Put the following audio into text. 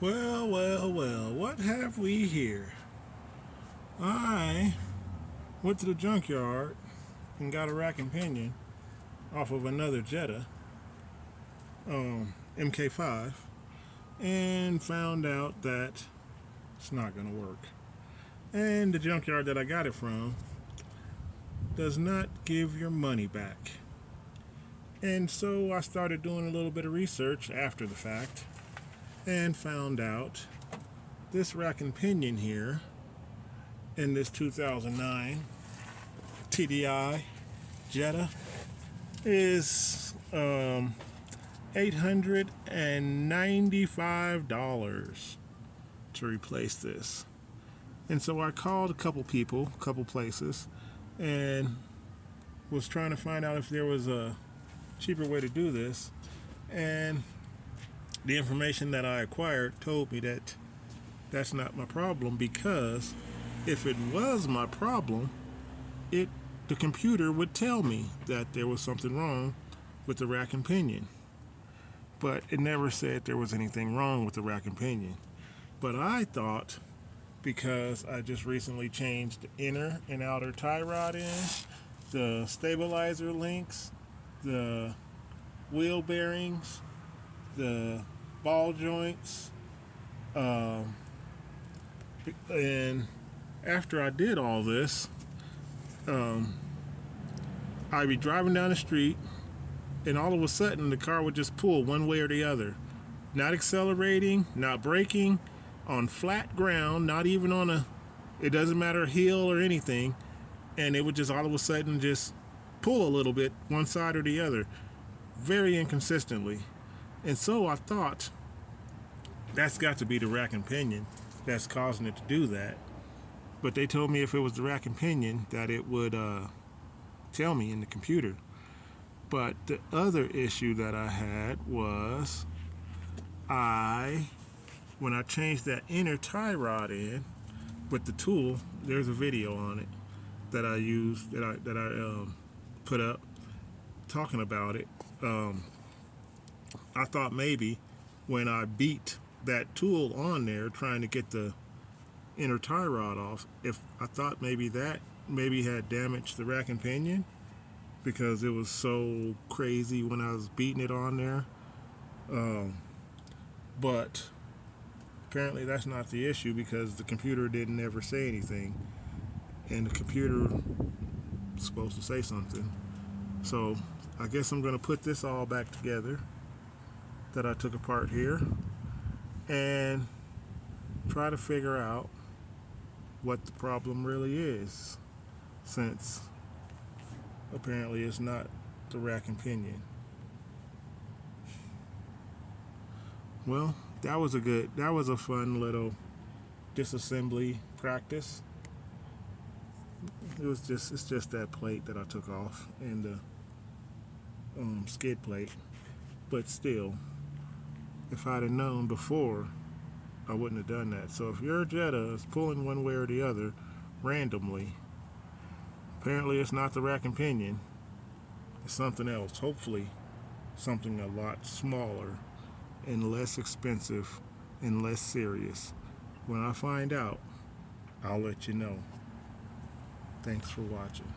Well, what have we here? I went to the junkyard and got a rack and pinion off of another Jetta, MK5, and found out that it's not going to work. And the junkyard that I got it from does not give your money back. And so I started doing a little bit of research after the fact and found out this rack and pinion here in this 2009 TDI Jetta is $895 to replace this. And so I called a couple people, a couple places, and was trying to find out if there was a cheaper way to do this. And the information that I acquired told me that that's not my problem, because if it was my problem, the computer would tell me that there was something wrong with the rack and pinion. But it never said there was anything wrong with the rack and pinion. But I thought, because I just recently changed the inner and outer tie rod in, the stabilizer links, the wheel bearings, the ball joints, and after I did all this, I'd be driving down the street, and all of a sudden the car would just pull one way or the other. Not accelerating, not braking, on flat ground, not even on it doesn't matter, hill or anything, and it would just all of a sudden just pull a little bit one side or the other, very inconsistently. And so I thought, that's got to be the rack and pinion that's causing it to do that. But they told me if it was the rack and pinion that it would tell me in the computer. But the other issue that I had was when I changed that inner tie rod in with the tool, there's a video on it that I used, that I put up talking about it. I thought maybe when I beat that tool on there trying to get the inner tie rod off, I thought maybe that had damaged the rack and pinion, because it was so crazy when I was beating it on there. But apparently that's not the issue, because the computer didn't ever say anything, and the computer was supposed to say something. So I guess I'm going to put this all back together that I took apart here and try to figure out what the problem really is, since apparently it's not the rack and pinion. Well, that was a fun little disassembly practice. It's just that plate that I took off, and the skid plate. But still, if I'd have known before, I wouldn't have done that. So if your Jetta is pulling one way or the other randomly, apparently it's not the rack and pinion. It's something else. Hopefully something a lot smaller and less expensive and less serious. When I find out, I'll let you know. Thanks for watching.